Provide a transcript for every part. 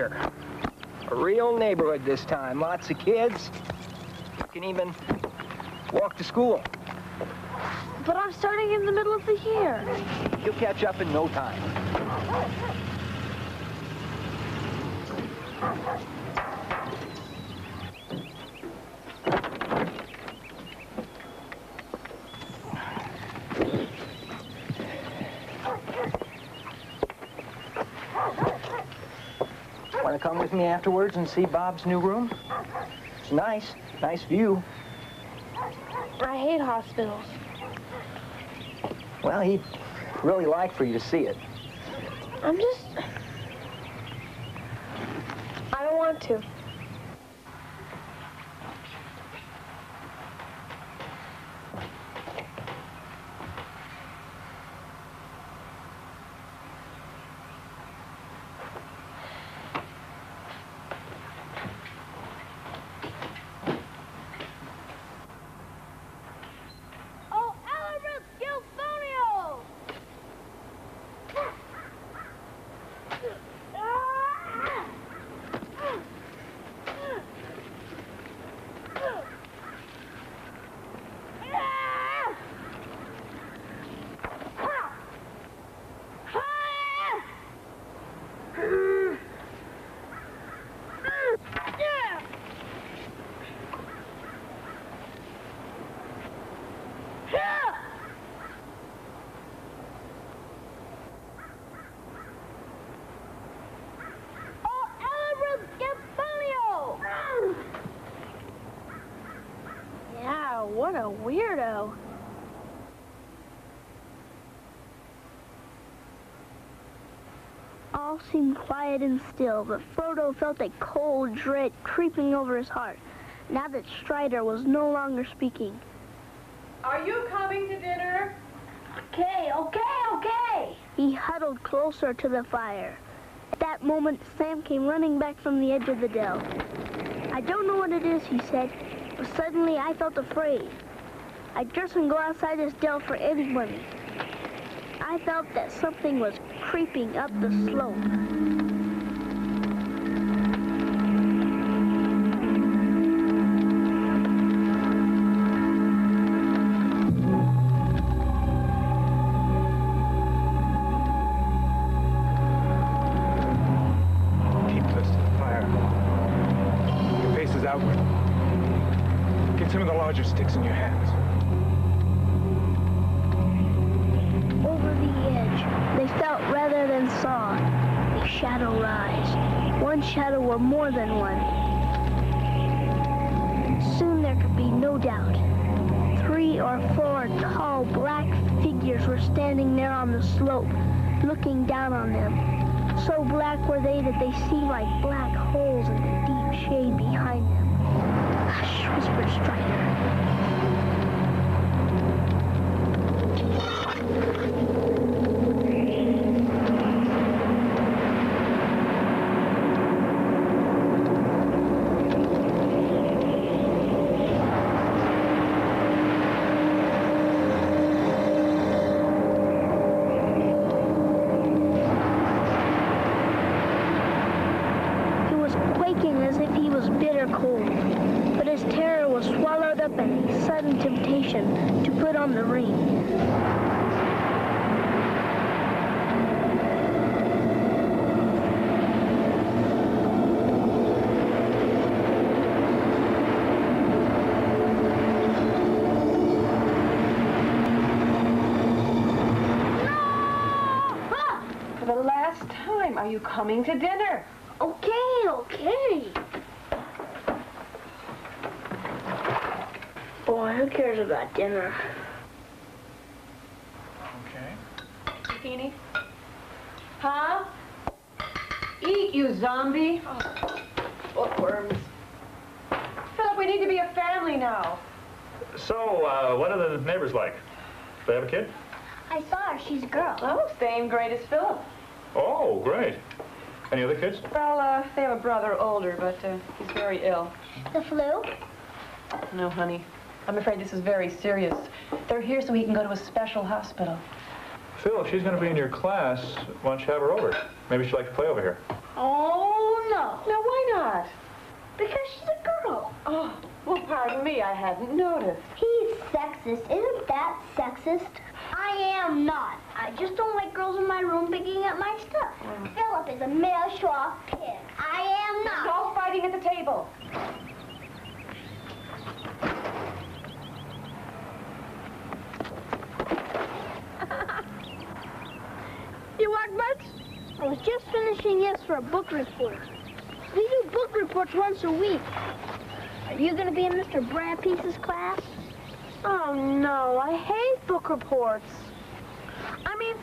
here. A real neighborhood this time. Lots of kids. You can even walk to school. But I'm starting in the middle of the year. You'll catch up in no time. Want to come with me afterwards and see Bob's new room? It's nice. Nice view. I hate hospitals. Well, he'd really like for you to see it. I don't want to. What a weirdo. All seemed quiet and still, but Frodo felt a cold dread creeping over his heart, now that Strider was no longer speaking. Are you coming to dinner? Okay. He huddled closer to the fire. At that moment, Sam came running back from the edge of the dell. I don't know what it is, he said, but suddenly I felt afraid. I durstn't go outside this dell for any money. I felt that something was creeping up the slope. Keep close to the fire. Your face is outward. Get some of the larger sticks in your hands. They felt rather than saw a shadow rise. One shadow or more than one. Soon there could be no doubt. 3 or 4 tall black figures were standing there on the slope, looking down on them. So black were they that they seemed like black holes in the deep shade behind them. Hush, whispered Strider. As if he was bitter cold, but his terror was swallowed up in a sudden temptation to put on the ring. No! For the last time, are you coming to dinner? Okay. Boy, who cares about dinner? Okay. Zucchini? Huh? Eat, you zombie. Oh, bookworms. Philip, we need to be a family now. So, what are the neighbors like? Do they have a kid? I saw her. She's a girl. Oh, same grade as Philip. Oh, great. Any other kids? Well, they have a brother older, but he's very ill. The flu? No, honey. I'm afraid this is very serious. They're here so he can go to a special hospital. Phil, if she's going to be in your class, why don't you have her over? Maybe she'd like to play over here. Oh, Because she's a girl. Oh, well, pardon me, I hadn't noticed. He's sexist. Isn't that sexist? I am not. I just don't like girls in my room picking up my stuff. Philip is a male show-off pig. I am not. No fighting at the table. You work much? I was just finishing this for a book report. We do book reports once a week. Are you going to be in Mr. Bradpiece's class? Oh, no, I hate book reports. I mean,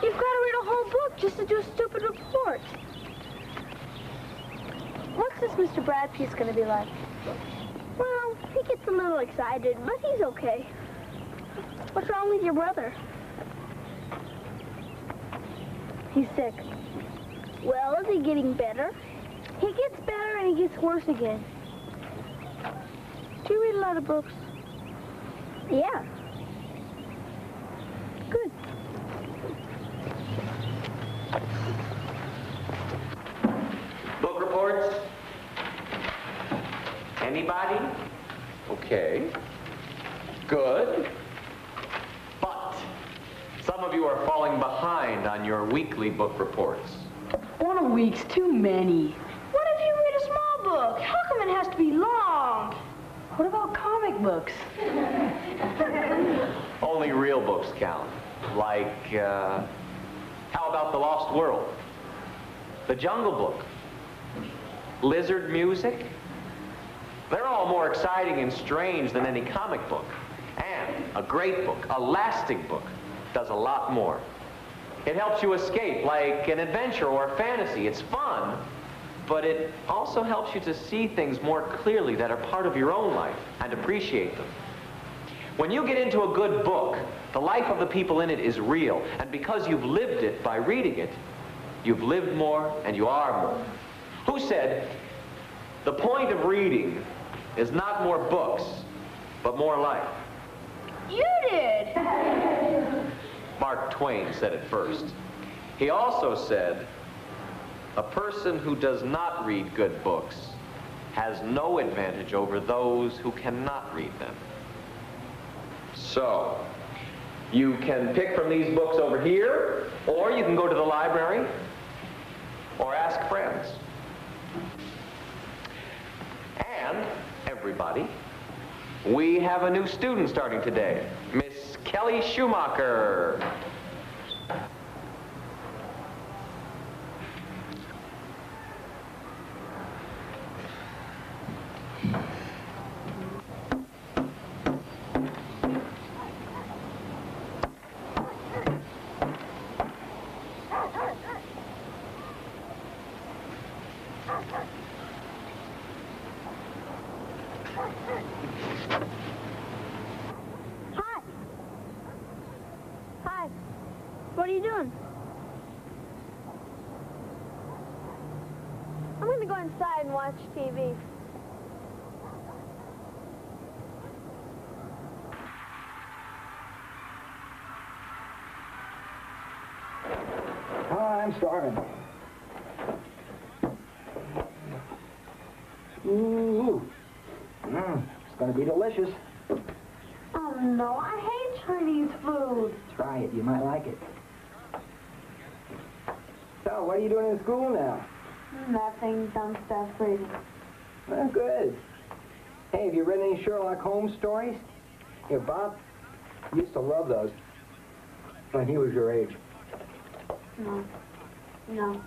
you've got to read a whole book just to do a stupid report. What's this Mr. Bradpiece going to be like? Well, he gets a little excited, but he's okay. What's wrong with your brother? He's sick. Well, is he getting better? He gets better and he gets worse again. Do you read a lot of books? Yeah. Good. Book reports? Anybody? Okay. Good. But some of you are falling behind on your weekly book reports. One a week's too many. What if you read a small book? How come it has to be long? What about comic books? Only real books count. Like, how about The Lost World? The Jungle Book? Lizard Music? They're all more exciting and strange than any comic book. And a great book, a lasting book, does a lot more. It helps you escape, like an adventure or a fantasy. It's fun, but it also helps you to see things more clearly that are part of your own life and appreciate them. When you get into a good book, the life of the people in it is real, and because you've lived it by reading it, you've lived more and you are more. Who said, the point of reading is not more books, but more life? You did! Mark Twain said it first. He also said, a person who does not read good books has no advantage over those who cannot read them. So, you can pick from these books over here, or you can go to the library, or ask friends. And, everybody, we have a new student starting today, Miss Kelly Schumacher. Hi. What are you doing? I'm going to go inside and watch TV. Oh, I'm starving. Ooh. It's gonna be delicious. Oh, no, I hate Chinese food. Try it, you might like it. So, what are you doing in school now? Nothing, dumb stuff, reading. Oh, good. Hey, have you read any Sherlock Holmes stories? Yeah, Bob used to love those when he was your age. No. No.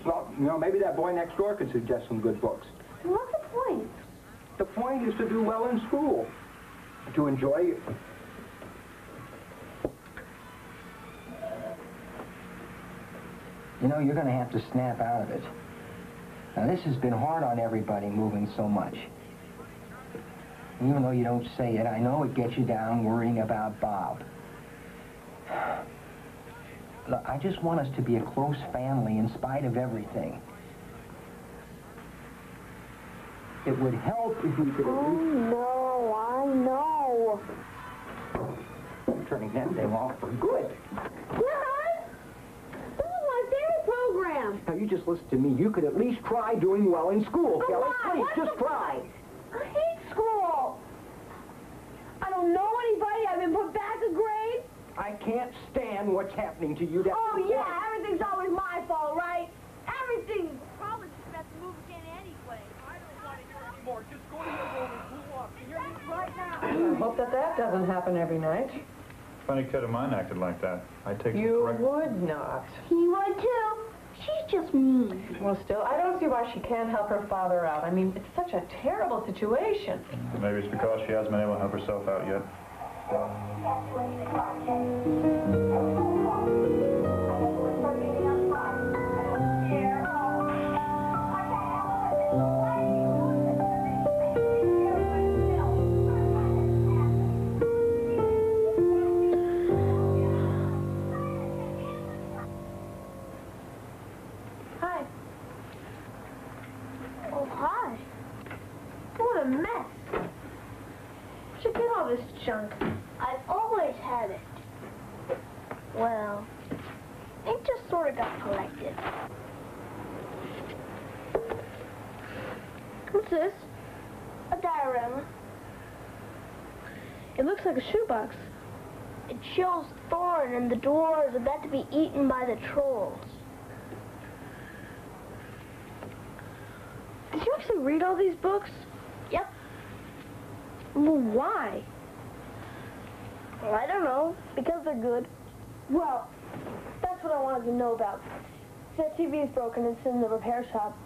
Well, you know, maybe that boy next door could suggest some good books. What's the point? The point is to do well in school, to enjoy it. You know, you're going to have to snap out of it. Now, this has been hard on everybody moving so much. Even though you don't say it, I know it gets you down worrying about Bob. Look, I just want us to be a close family in spite of everything. It would help if you could... Oh, no, I know. You're turning that thing off for good. Dad! This is my favorite program. Now, you just listen to me. You could at least try doing well in school, But Kelly. why? Please, What's just the try. point? I hate school. I don't know anybody. I've been put back a grade. I can't stand what's happening to you. That's Oh, the yeah, point. everything's always my fault, right? Everything. Probably just have to move again anyway. I don't want to hear anymore. Just go to your room and cool off. You hear me? Right now. I hope that doesn't happen every night. Funny kid of mine acted like that. I take You some correct... would not. He would too. She's just mean. Well, still, I don't see why she can't help her father out. I mean, it's such a terrible situation. Maybe it's because she hasn't been able to help herself out yet. Hi. Oh, hi. What a mess. Where'd you get all this junk? I've always had it. Well, it just sort of got collected. What's this? A diorama. It looks like a shoebox. It shows Thorn and the dwarves about to be eaten by the trolls. Did you actually read all these books? Yep. Well, why? Well, I don't know. Because they're good. Well, that's what I wanted to know about. The TV's broken. It's in the repair shop.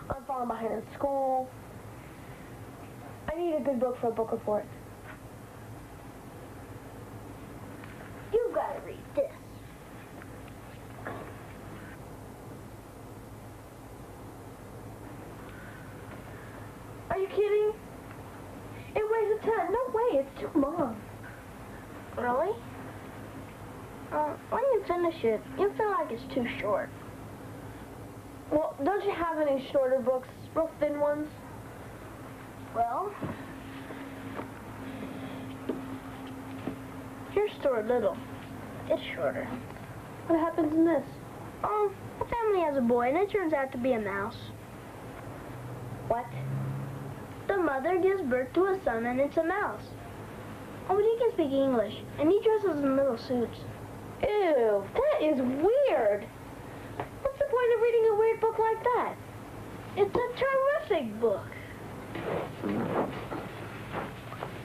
I'm falling behind in school. I need a good book for a book report. You've got to read this. Are you kidding? It weighs a ton. No way. It's too long. Really? When you finish it, you feel like it's too short. Well, don't you have any shorter books? Real thin ones? Well, here's Stuart Little. It's shorter. What happens in this? A family has a boy, and it turns out to be a mouse. What? The mother gives birth to a son, and it's a mouse. Oh, but he can speak English, and he dresses in little suits. Ew, that is weird. What's the point of reading a weird book like that? It's a terrific book.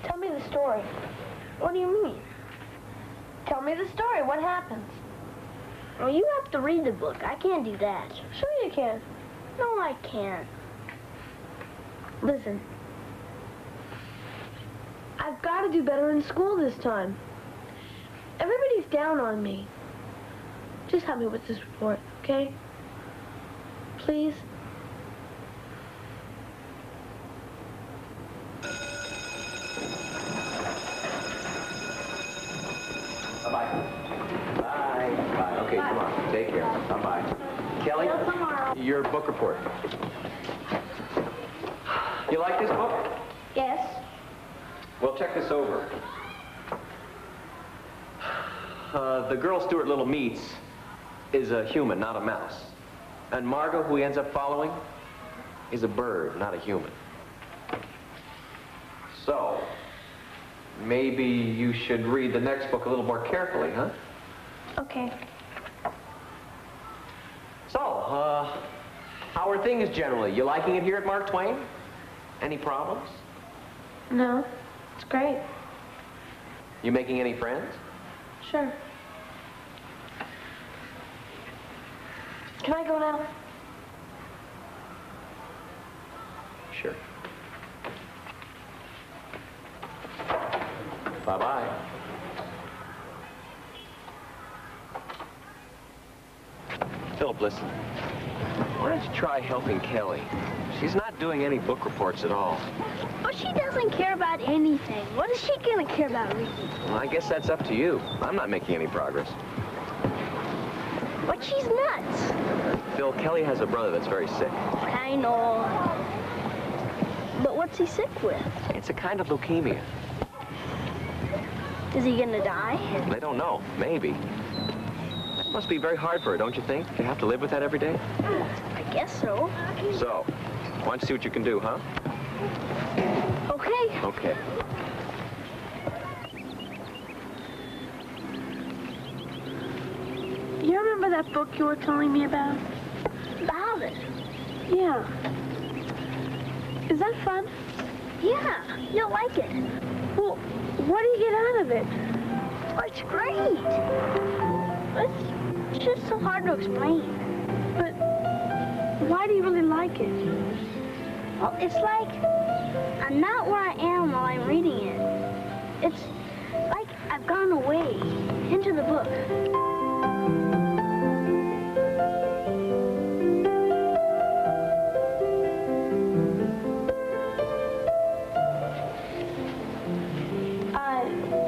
Tell me the story. What do you mean? Tell me the story. What happens? Well, you have to read the book. I can't do that. Sure you can. No, I can't. Listen. I've got to do better in school this time. Everybody's down on me. Just help me with this report, okay? Please? Bye-bye. Bye. Bye. Okay, come on. Take care. Bye-bye. Kelly, Till tomorrow. your book report. You like this book? Yes. Well, check this over. The girl Stuart Little meets is a human, not a mouse. And Margot, who he ends up following, is a bird, not a human. So, maybe you should read the next book a little more carefully, huh? Okay. So, how are things generally? You liking it here at Mark Twain? Any problems? No. It's great. You making any friends? Sure. Can I go now? Sure. Bye-bye. Philip, listen. Why don't you try helping Kelly? She's not doing any book reports at all. But she doesn't care about anything. What is she gonna care about reading? Well, I guess that's up to you. I'm not making any progress. But she's nuts. Phil, Kelly has a brother that's very sick. I know. But what's he sick with? It's a kind of leukemia. Is he gonna die? They don't know. Maybe. Must be very hard for her, don't you think? To have to live with that every day? I guess so. So, why don't you see what you can do, huh? Okay. Okay. You remember that book you were telling me about? About it. Yeah. Is that fun? Yeah, you'll like it. Well, what do you get out of it? Oh, it's great. It's just so hard to explain. But why do you really like it? Well, it's like I'm not where I am while I'm reading it. It's like I've gone away into the book.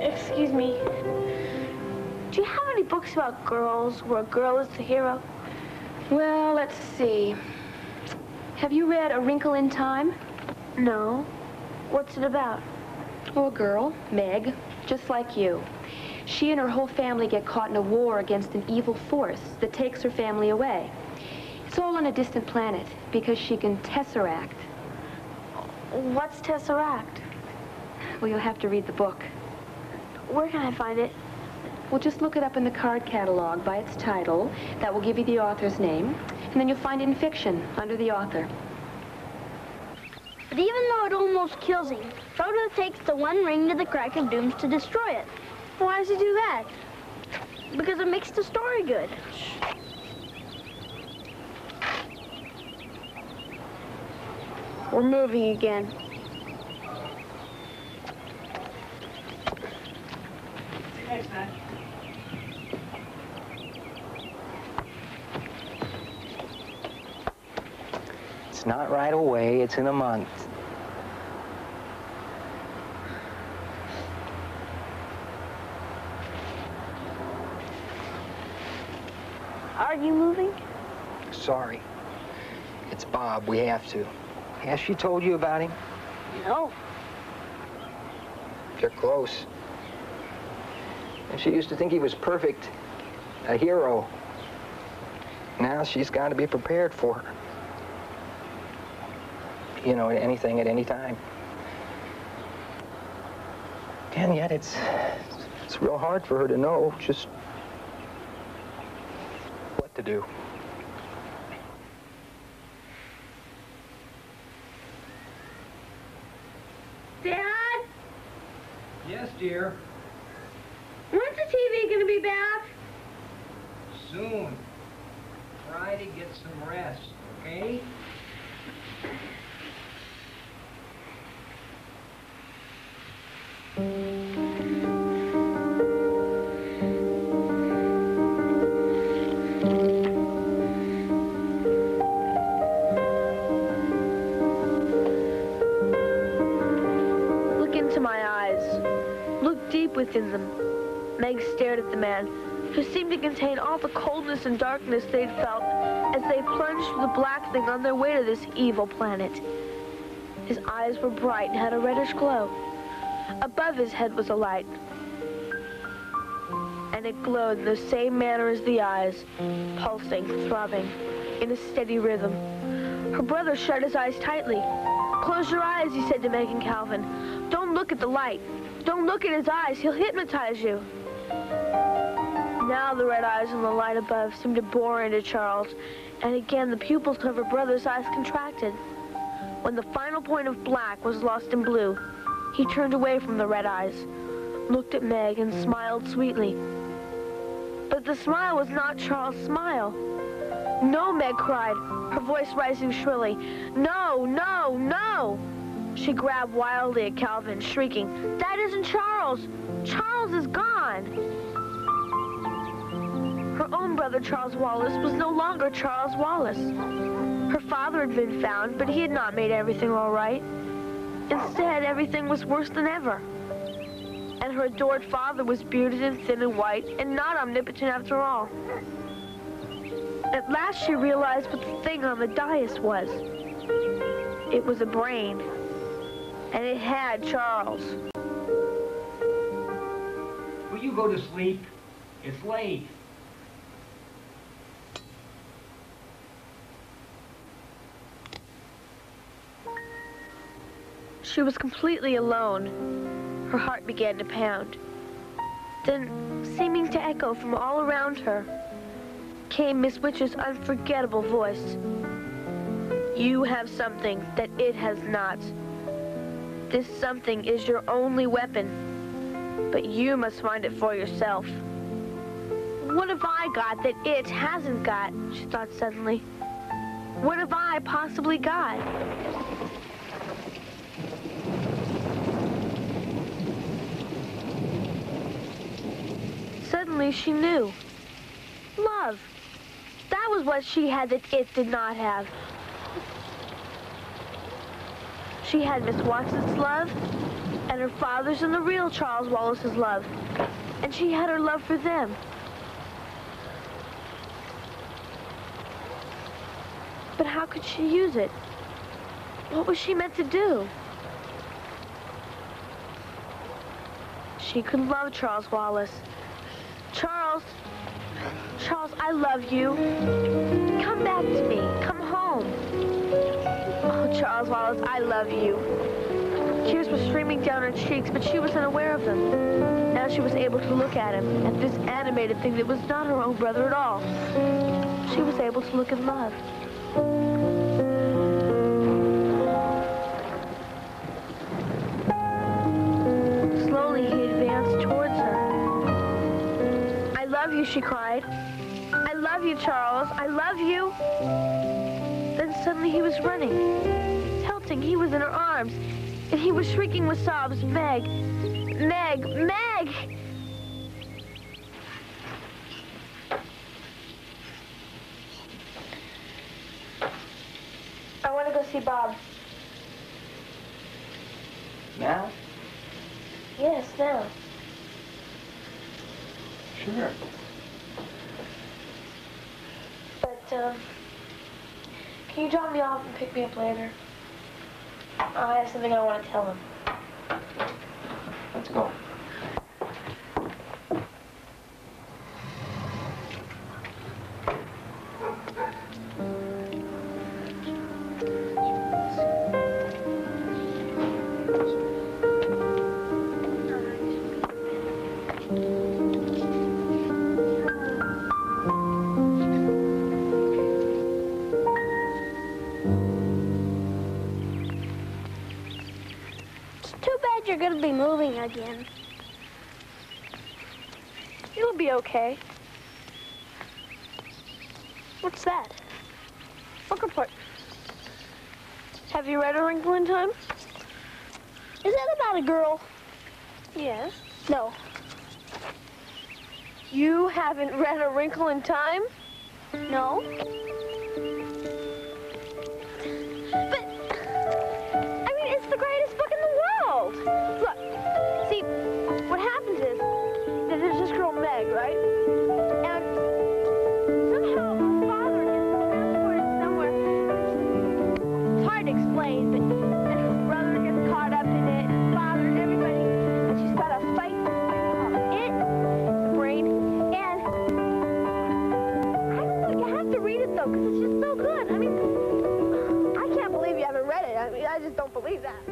Excuse me. Do you have any books about girls where a girl is the hero? Well, let's see. Have you read A Wrinkle in Time? No. What's it about? Oh, a girl, Meg, just like you. She and her whole family get caught in a war against an evil force that takes her family away. It's all on a distant planet because she can tesseract. What's Tesseract? Well, you'll have to read the book. Where can I find it? Well, just look it up in the card catalog by its title. That will give you the author's name. And then you'll find it in fiction under the author. But even though it almost kills him, Frodo takes the one ring to the Crack of Dooms to destroy it. Why does he do that? Because it makes the story good. We're moving again. Thanks, man. It's not right away, it's in a month. Are you moving? Sorry. It's Bob, we have to. Has she told you about him? No. They're close. And she used to think he was perfect, a hero. Now she's got to be prepared for her. You know, anything at any time. And yet it's real hard for her to know just what to do. Dad? Yes, dear. When's the TV gonna be back? Soon. Try to get some rest, okay? Look into my eyes. Look deep within them. Meg stared at the man, who seemed to contain all the coldness and darkness they'd felt as they plunged through the black thing on their way to this evil planet. His eyes were bright and had a reddish glow. Above his head was a light, and it glowed in the same manner as the eyes, pulsing, throbbing, in a steady rhythm. Her brother shut his eyes tightly. "Close your eyes," he said to Meg and Calvin. "Don't look at the light. Don't look at his eyes. He'll hypnotize you." Now the red eyes in the light above seemed to bore into Charles, and again the pupils of her brother's eyes contracted. When the final point of black was lost in blue, he turned away from the red eyes, looked at Meg, and smiled sweetly. But the smile was not Charles' smile. "No," Meg cried, her voice rising shrilly. "No, no, no!" She grabbed wildly at Calvin, shrieking, "That isn't Charles! Charles is gone!" Her own brother, Charles Wallace, was no longer Charles Wallace. Her father had been found, but he had not made everything all right. Instead, everything was worse than ever. And her adored father was bearded and thin and white, and not omnipotent after all. At last she realized what the thing on the dais was. It was a brain. And it had Charles. Will you go to sleep? It's late. she was completely alone, her heart began to pound. Then, seeming to echo from all around her, came Miss Witcher's unforgettable voice. You have something that it has not. This something is your only weapon, but you must find it for yourself. What have I got that it hasn't got? She thought suddenly. What have I possibly got? Suddenly she knew. Love. That was what she had that it did not have. She had Miss Watson's love, and her father's and the real Charles Wallace's love. And she had her love for them. But how could she use it? What was she meant to do? She could love Charles Wallace. Charles, I love you. Come back to me. Come home. Oh, Charles Wallace, I love you. Tears were streaming down her cheeks, but she was unaware of them. Now she was able to look at him, at this animated thing that was not her own brother at all. She was able to look in love. Slowly he advanced towards her. I love you, she cried. I love you, Charles. I love you. Then suddenly he was running. Tilting, he was in her arms. And he was shrieking with sobs, Meg, Meg, Meg! I want to go see Bob. Now? Yes, now. Sure. But, can you drop me off and pick me up later? I have something I want to tell him. Let's go. You're gonna be moving again. It'll be okay. What's that? Book report. Have you read A Wrinkle in Time? Is that about a girl? Yes. No. You haven't read A Wrinkle in Time? No. But, I mean, it's the greatest book in the world. Look, see, what happens is that there's this girl, Meg, right? And somehow her father gets transported somewhere. It's hard to explain, but and her brother gets caught up in it, and her father and everybody. And she's got to fight it, the brain, and I don't know, you have to read it, though, because it's just so good. I mean, I can't believe you haven't read it. I mean, I just don't believe that.